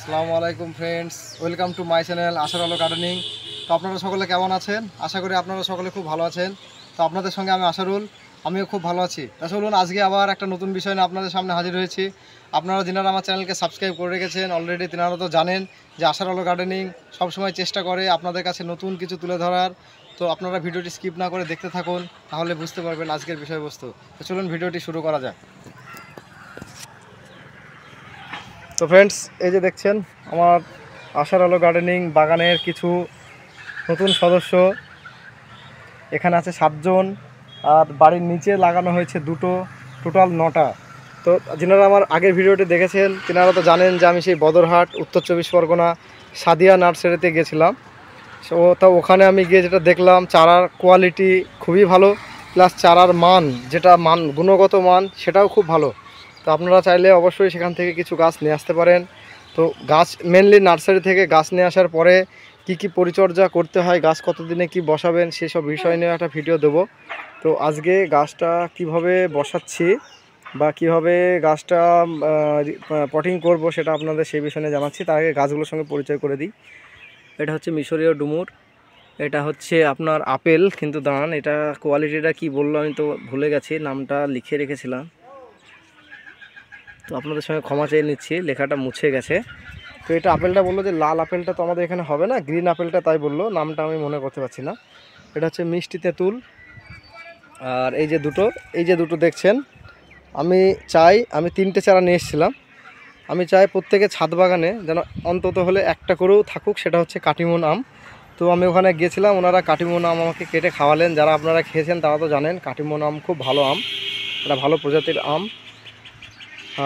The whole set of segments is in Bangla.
আসসালামু আলাইকুম friends, welcome to my channel আশার আলো গার্ডেনিং। তো আপনারা সকলে কেমন আছেন? আশা করি আপনারা সকলে খুব ভালো আছেন। তো আপনাদের সঙ্গে আমি আশারুল, আমিও খুব ভালো আছি। তা চলুন আজকে আবার একটা নতুন বিষয় নিয়ে আপনাদের সামনে হাজির হয়েছি। আপনারা যিনারা আমার চ্যানেলকে সাবস্ক্রাইব করে রেখেছেন অলরেডি, তিনারা তো জানেন যে আশার আলো গার্ডেনিং সবসময় চেষ্টা করে আপনাদের কাছে নতুন কিছু তুলে ধরার। তো আপনারা ভিডিওটি স্কিপ না করে দেখতে থাকুন, তাহলে বুঝতে পারবেন আজকের বিষয়বস্তু। তো চলুন ভিডিওটি শুরু করা যাক। তো ফ্রেন্ডস, এই যে দেখছেন আমার আশার আলো গার্ডেনিং বাগানের কিছু নতুন সদস্য। এখানে আছে 7 জন, আর বাড়ির নিচে লাগানো হয়েছে দুটো, টোটাল 9টা। তো যিনারা আমার আগের ভিডিওটি দেখেছেন তিনারা তো জানেন যে আমি সেই বদরহাট, উত্তর 24 পরগনা সাদিয়া নার্সারিতে গেছিলাম। তো ওখানে আমি গিয়ে যেটা দেখলাম, চারার কোয়ালিটি খুবই ভালো, প্লাস চারার মান, যেটা গুণগত মান সেটাও খুব ভালো। তো আপনারা চাইলে অবশ্যই সেখান থেকে কিছু গাছ নিয়ে আসতে পারেন। তো গাছ মেনলি নার্সারি থেকে গাছ নিয়ে আসার পরে কি পরিচর্যা করতে হয়, গাছ কতদিনে কি বসাবেন সেসব বিষয় নিয়ে একটা ভিডিও দেবো। তো আজকে গাছটা কিভাবে বসাচ্ছি বা কিভাবে গাছটা পটিং করব সেটা আপনাদের সেই বিষয় নিয়ে জানাচ্ছি। তার আগে গাছগুলোর সঙ্গে পরিচয় করে দিই। এটা হচ্ছে মিশরীয় ডুমুর, এটা হচ্ছে আপনার আপেল, কিন্তু দাঁড়ান এটা কোয়ালিটিটা কি বললো আমি তো ভুলে গেছি, নামটা লিখে রেখেছিলাম। তো আপনাদের সঙ্গে ক্ষমা চেয়ে নিচ্ছি, লেখাটা মুছে গেছে। তো এটা আপেলটা বললো যে লাল আপেলটা তো আমাদের এখানে হবে না, গ্রিন আপেলটা, তাই বললো, নামটা আমি মনে করতে পারছি না। এটা হচ্ছে মিষ্টি তেঁতুল। আর এই যে দুটো দেখছেন, আমি চাই, আমি 3টে চারা নিয়ে এসেছিলাম। আমি চাই প্রত্যেকে ছাদ বাগানে যেন অন্তত হলে একটা করেও থাকুক, সেটা হচ্ছে কাটিমন আম। তো আমি ওখানে গিয়েছিলাম, ওনারা কাটিমন আম আমাকে কেটে খাওয়ালেন। যারা আপনারা খেয়েছেন তারা তো জানেন কাটিমন আম খুব ভালো আম, এটা ভালো প্রজাতির আম।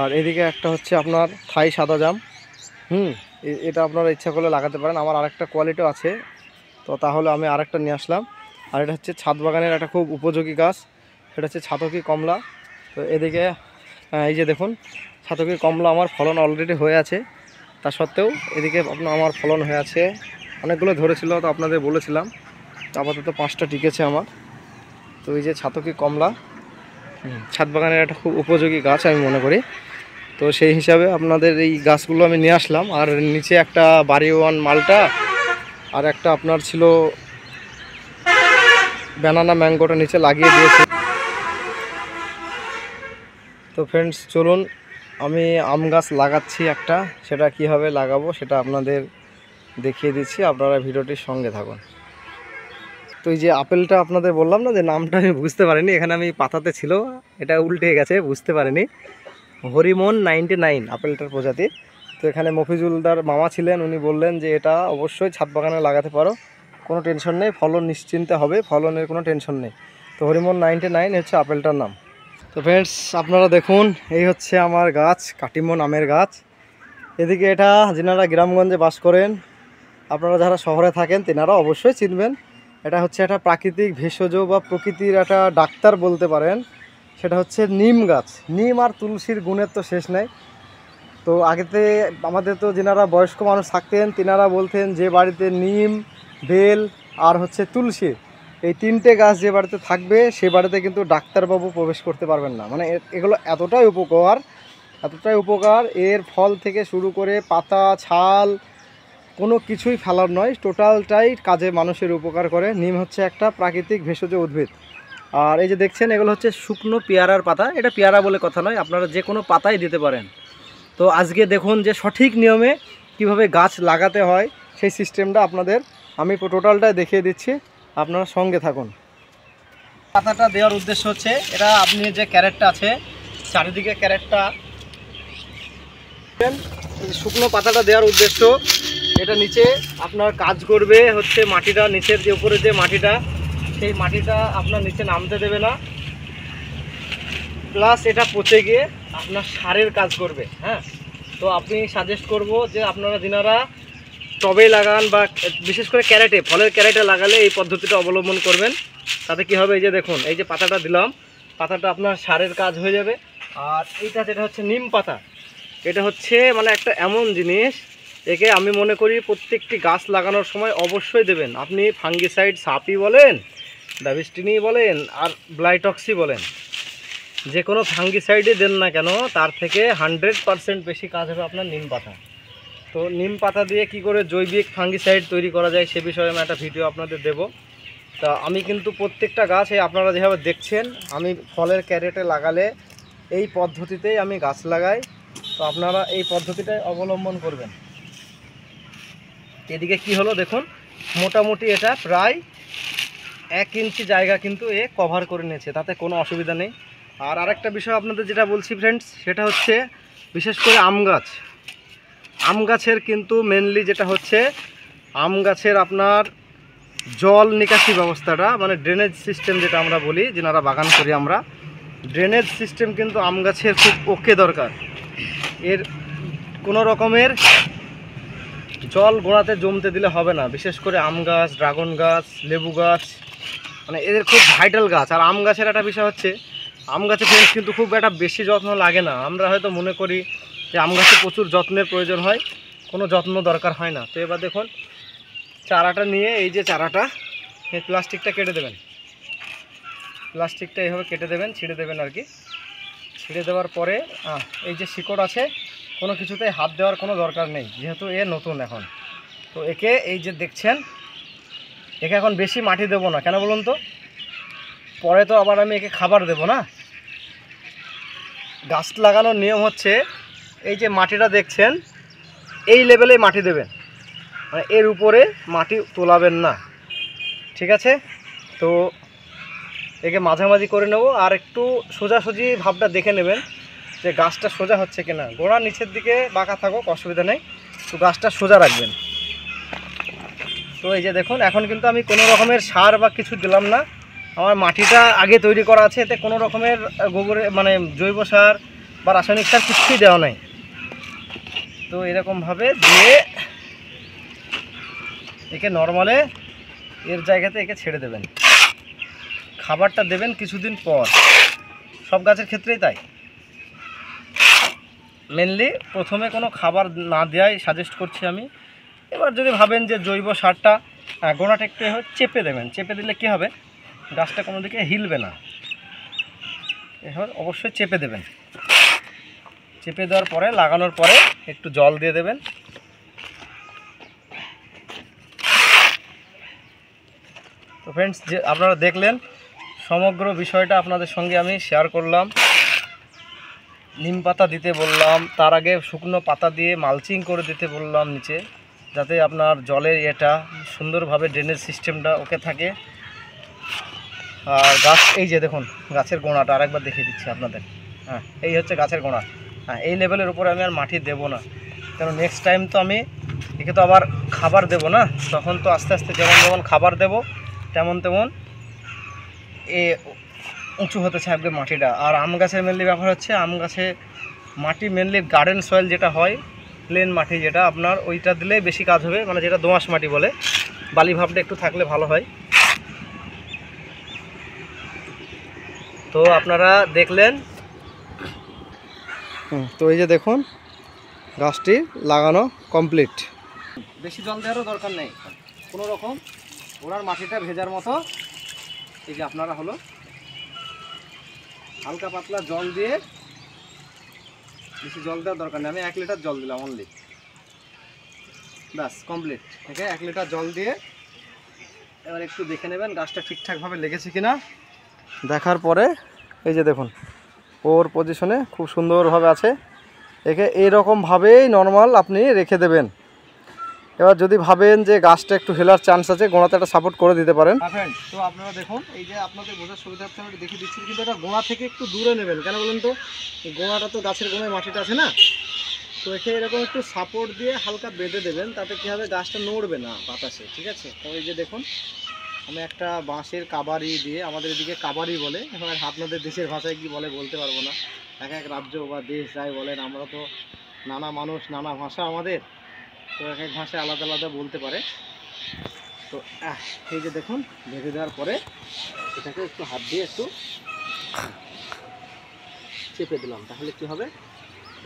আর এদিকে একটা হচ্ছে আপনার থাই সাদা জাম। এটা আপনারা ইচ্ছা করলে লাগাতে পারেন, আমার আরেকটা কোয়ালিটিও আছে, তো তাহলে আমি আরেকটা নিয়ে আসলাম। আর এটা হচ্ছে ছাদ বাগানের একটা খুব উপযোগী গাছ, সেটা হচ্ছে ছাতকি কমলা। তো এদিকে এই যে দেখুন, ছাতকি কমলা আমার ফলন অলরেডি হয়ে আছে। তা সত্ত্বেও এদিকে আপনার আমার ফলন হয়ে আছে, অনেকগুলো ধরেছিল, তো আপনাদের বলেছিলাম। আপাতত 5টা টিকেছে আমার। তো এই যে ছাতকি কমলা ছাদ বাগানের একটা খুব উপযোগী গাছ আমি মনে করি। তো সেই হিসাবে আপনাদের এই গাছগুলো আমি নিয়ে আসলাম। আর নিচে একটা বাড়িওয়ান মালটা, আর একটা আপনার ছিল ব্যানানা ম্যাঙ্গোটা নিচে লাগিয়ে দিয়েছি। তো ফ্রেন্ডস চলুন, আমি আম গাছ লাগাচ্ছি একটা, সেটা কীভাবে লাগাবো সেটা আপনাদের দেখিয়ে দিচ্ছি, আপনারা ভিডিওটির সঙ্গে থাকুন। তো এই যে আপেলটা আপনাদের বললাম না যে নামটা আমি বুঝতে পারিনি, এখানে আমি পাতাতে ছিল, এটা উল্টে গেছে, বুঝতে পারিনি। হরিমন 99 আপেলটার প্রজাতি। তো এখানে মফিজুলদার মামা ছিলেন, উনি বললেন যে এটা অবশ্যই ছাদ বাগানে লাগাতে পারো, কোনো টেনশন নেই, ফলন নিশ্চিন্তে হবে, ফলনের কোনো টেনশন নেই। তো হরিমন 99 হচ্ছে আপেলটার নাম। তো ফ্রেন্ডস আপনারা দেখুন, এই হচ্ছে আমার গাছ, কাটিমন আমের গাছ। এদিকে এটা যিনারা গ্রামগঞ্জে বাস করেন, আপনারা যারা শহরে থাকেন তেনারা অবশ্যই চিনবেন। এটা হচ্ছে একটা প্রাকৃতিক ভেষজ বা প্রকৃতির একটা ডাক্তার বলতে পারেন, সেটা হচ্ছে নিম গাছ। নিম আর তুলসীর গুণের তো শেষ নেই। তো আগেতে আমাদের তো যিনারা বয়স্ক মানুষ থাকতেন তিনারা বলতেন যে বাড়িতে নিম, বেল আর হচ্ছে তুলসী, এই 3টে গাছ যে বাড়িতে থাকবে সে বাড়িতে কিন্তু ডাক্তারবাবু প্রবেশ করতে পারবেন না। মানে এগুলো এতটাই উপকার, এর ফল থেকে শুরু করে পাতা, ছাল, কোনো কিছুই ফেলার নয়, টোটালটাই কাজে মানুষের উপকার করে। নিম হচ্ছে একটা প্রাকৃতিক ভেষজ উদ্ভিদ। আর এই যে দেখছেন এগুলো হচ্ছে শুকনো পেয়ারার পাতা, এটা পেয়ারা বলে কথা নয়, আপনারা যে কোনো পাতাই দিতে পারেন। তো আজকে দেখুন যে সঠিক নিয়মে কিভাবে গাছ লাগাতে হয় সেই সিস্টেমটা আপনাদের আমি টোটালটাই দেখিয়ে দিচ্ছি, আপনারা সঙ্গে থাকুন। পাতাটা দেওয়ার উদ্দেশ্য হচ্ছে, এটা আপনি যে ক্যারেটটা আছে চারিদিকে ক্যারেটটা, শুকনো পাতাটা দেওয়ার উদ্দেশ্য, এটা নিচে আপনার কাজ করবে হচ্ছে মাটিটা, নিচের যে উপরে যে মাটিটা, সেই মাটিটা আপনার নিচে নামতে দেবে না, প্লাস এটা পচে গিয়ে আপনার সারের কাজ করবে। হ্যাঁ, তো আপনি সাজেস্ট করব যে আপনারা যিনারা টবে লাগান বা বিশেষ করে ক্যারেটে, ফলের ক্যারেটে লাগালে এই পদ্ধতিটা অবলম্বন করবেন। তাতে কি হবে, এই যে দেখুন এই যে পাতাটা দিলাম, পাতাটা আপনার সারের কাজ হয়ে যাবে। আর এইটা যেটা হচ্ছে নিম পাতা, এটা হচ্ছে মানে একটা এমন জিনিস, একে আমি মনে করি প্রত্যেকটি গাছ লাগানোর সময় অবশ্যই দেবেন। আপনি ফাঙ্গিসাইড সাপি বলেন, ডাভিস্টিনি বলেন আর ব্লাইটক্সি বলেন, যে কোনো ফাঙ্গিসাইডে দেন না কেন, তার থেকে 100% বেশি কাজ হবে আপনার নিম পাতা। তো নিম পাতা দিয়ে কি করে জৈবিক ফাঙ্গিসাইড তৈরি করা যায় সে বিষয়ে আমি একটা ভিডিও আপনাদের দেব। তা আমি কিন্তু প্রত্যেকটা গাছ আপনারা যেভাবে দেখছেন আমি ফলের ক্যারেটে লাগালে এই পদ্ধতিতেই আমি গাছ লাগাই। তো আপনারা এই পদ্ধতিটাই অবলম্বন করবেন। এদিকে কি হলো দেখুন, মোটামুটি এটা প্রায় 1 ইঞ্চি জায়গা কিন্তু এ কভার করে নিয়েছে, তাতে কোনো অসুবিধা নেই। আর আরেকটা বিষয় আপনাদের যেটা বলছি ফ্রেন্ডস, সেটা হচ্ছে বিশেষ করে আম গাছের কিন্তু মেনলি যেটা হচ্ছে আম গাছের আপনার জল নিকাশি ব্যবস্থাটা, মানে ড্রেনেজ সিস্টেম যেটা আমরা বলি, যেনারা বাগান করি আমরা, ড্রেনেজ সিস্টেম কিন্তু আম গাছের খুব ওকে দরকার। এর কোনো রকমের জল গোড়াতে জমতে দিলে হবে না। বিশেষ করে আম গাছ, ড্রাগন গাছ, লেবু গাছ, মানে এদের খুব ভাইটাল গাছ। আর আম গাছের একটা বিষয় হচ্ছে, আম গাছে ফ্রেন্ডস কিন্তু খুব একটা বেশি যত্ন লাগে না। আমরা হয়তো মনে করি যে আম গাছে প্রচুর যত্নের প্রয়োজন হয়, কোনো যত্ন দরকার হয় না। তো এবার দেখুন, চারাটা নিয়ে এই যে চারাটা, এই প্লাস্টিকটা কেটে দেবেন, প্লাস্টিকটা এইভাবে কেটে দেবেন, ছিঁড়ে দেবেন আর কি। ছিঁড়ে দেওয়ার পরে এই যে শিকড় আছে, কোনো কিছুতেই হাত দেওয়ার কোনো দরকার নেই, যেহেতু এ নতুন এখন। তো একে এই যে দেখছেন, একে এখন বেশি মাটি দেবো না। কেন বলুন তো, পরে তো আবার আমি একে খাবার দেব না। গাছ লাগানোর নিয়ম হচ্ছে, এই যে মাটিটা দেখছেন এই লেভেলে মাটি দেবেন, মানে এর উপরে মাটি তোলাবেন না, ঠিক আছে? তো একে মাঝামাঝি করে নেব। আর একটু সোজাসুজি ভাবটা দেখে নেবেন যে গাছটা সোজা হচ্ছে কিনা। গোড়া নিচের দিকে বাঁকা থাকুক অসুবিধা নেই, তো গাছটা সোজা রাখবেন। তো এই যে দেখুন, এখন কিন্তু আমি কোনো রকমের সার বা কিছু দিলাম না, আমার মাটিটা আগে তৈরি করা আছে, এতে কোনো রকমের গোবরে মানে জৈব সার বা রাসায়নিক সার কিছুই দেওয়া নাই। তো এরকমভাবে দিয়ে একে নর্মালে এর জায়গাতে একে ছেড়ে দেবেন। খাবারটা দেবেন কিছুদিন পর, সব গাছের ক্ষেত্রেই তাই। মেনলি প্রথমে কোনো খাবার না দেওয়াই সাজেস্ট করছি আমি। এবার যদি ভাবেন যে জৈব সারটা, গোড়াটা একটু চেপে দেবেন। চেপে দিলে কি হবে, গাছটা কোনো দিকে হিলবে না। এবার অবশ্যই চেপে দেবেন। চেপে দেওয়ার পরে, লাগানোর পরে একটু জল দিয়ে দেবেন। তো ফ্রেন্ডস, যে আপনারা দেখলেন সমগ্র বিষয়টা আপনাদের সঙ্গে আমি শেয়ার করলাম। নিম পাতা দিতে বললাম, তার আগে শুকনো পাতা দিয়ে মালচিং করে দিতে বললাম নিচে, যাতে আপনার জলের এটা সুন্দরভাবে ড্রেনেজ সিস্টেমটা ওকে থাকে। আর গাছ এই যে দেখুন, গাছের গোড়াটা আরেকবার দেখিয়ে দিচ্ছি আপনাদের। এই হচ্ছে গাছের গোড়া। এই লেভেলের উপরে আমি আর মাটি দেব না, কারণ নেক্সট টাইম তো আমি একে তো আবার খাবার দেব না, তখন তো আস্তে আস্তে যেমন যেমন খাবার দেব তেমন তেমন এ উঁচু হতে থাকবে মাটিটা। আর আম গাছের মেনলি ব্যাপার হচ্ছে, আম গাছে মাটি মেনলি গার্ডেন সয়েল যেটা হয়, প্লেন মাটি যেটা আপনার, ওইটা দিলে বেশি কাজ হবে, মানে যেটা দোআঁশ মাটি বলে, বালি ভাবটা একটু থাকলে ভালো হয়। তো আপনারা দেখলেন। তো এই যে দেখুন, গাছটি লাগানো কমপ্লিট। বেশি জল দেওয়ারও দরকার নেই, কোনো রকম ওনার মাটিটা ভেজার মতো এই যে আপনারা হলো হালকা পাতলা জল দিয়ে, বেশি জল দেওয়ার দরকার নেই। আমি 1 লিটার জল দিলাম অনলি, ব্যাস কমপ্লিট। ঠিক আছে, 1 লিটার জল দিয়ে এবার একটু দেখে নেবেন গাছটা ঠিকঠাকভাবে লেগেছে কিনা। দেখার পরে এই যে দেখুন, ওর পজিশনে খুব সুন্দরভাবে আছে। একে এইরকমভাবেই নর্মাল আপনি রেখে দেবেন। এবার যদি ভাবেন যে গাছটা একটু হেলার চান্স আছে, গোড়াতে একটা সাপোর্ট করে দিতে পারেন। তো আপনারা দেখুন, এই যে আপনাদের বোঝার সুবিধার্থে আমি দেখিয়ে দিচ্ছি, কিন্তু এটা গোড়া থেকে একটু দূরে নেবেন। কেন বলুন তো, গোড়াটা তো গাছের গোড়ায় মাটিটা আছে না, তো একে এরকম একটু সাপোর্ট দিয়ে হালকা বেঁধে দেবেন, তাতে কী হবে, গাছটা নড়বে না বাতাসে। ঠিক আছে, তো এই যে দেখুন, আমি একটা বাঁশের কাবারি দিয়ে, আমাদের এদিকে কাবারি বলে, এখন আপনাদের দেশের ভাষায় কি বলে বলতে পারবো না, এক এক রাজ্য বা দেশ যাই বলেন, আমরা তো নানা মানুষ, নানা ভাষা আমাদের, তো এক এক ভাষায় আলাদা আলাদা বলতে পারে। তো এই যে দেখুন, বেঁধে দেওয়ার পরে এটাকে একটু হাত দিয়ে একটু চেপে দিলাম, তাহলে কি হবে,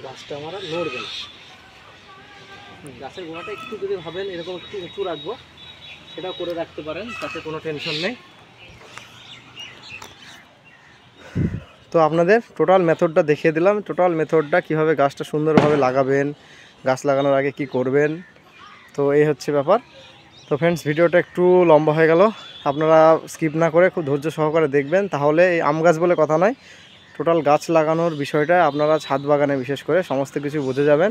গাছটা আমার আর নড়বে না। গাছের গোড়াটা একটু যদি ভাবেন এরকম একটু উঁচু রাখবো, সেটাও করে রাখতে পারেন, তাতে কোনো টেনশন নেই। তো আপনাদের টোটাল মেথডটা দেখিয়ে দিলাম, টোটাল মেথডটা কীভাবে গাছটা সুন্দরভাবে লাগাবেন, গাছ লাগানোর আগে কি করবেন। তো এই হচ্ছে ব্যাপার। তো ফ্রেন্ডস, ভিডিওটা একটু লম্বা হয়ে গেল, আপনারা স্কিপ না করে খুব ধৈর্য সহকারে দেখবেন, তাহলে এই আম গাছ বলে কথা নয়, টোটাল গাছ লাগানোর বিষয়টা আপনারা ছাদ বাগানে বিশেষ করে সমস্ত কিছু বুঝে যাবেন।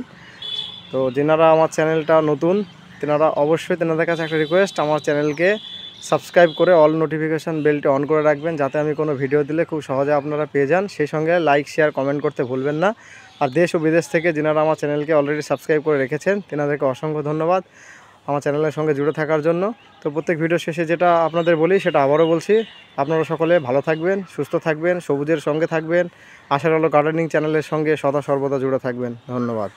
তো যেনারা আমার চ্যানেলটা নতুন, তেনারা অবশ্যই তেনাদের কাছে একটা রিকোয়েস্ট, আমার চ্যানেলকে সাবস্ক্রাইব করে অল নোটিফিকেশান বেলটি অন করে রাখবেন, যাতে আমি কোনো ভিডিও দিলে খুব সহজে আপনারা পেয়ে যান। সেই সঙ্গে লাইক শেয়ার কমেন্ট করতে ভুলবেন না। আর দেশ ও বিদেশ থেকে যেনারা আমার চ্যানেলকে অলরেডি সাবস্ক্রাইব করে রেখেছেন, তেনাদেরকে অসংখ্য ধন্যবাদ আমার চ্যানেলের সঙ্গে জুড়ে থাকার জন্য। তো প্রত্যেক ভিডিও শেষে যেটা আপনাদের বলি সেটা আবারও বলছি, আপনারা সকলে ভালো থাকবেন, সুস্থ থাকবেন, সবুজের সঙ্গে থাকবেন, আশার আলো গার্ডেনিং চ্যানেলের সঙ্গে সদা সর্বদা জুড়ে থাকবেন। ধন্যবাদ।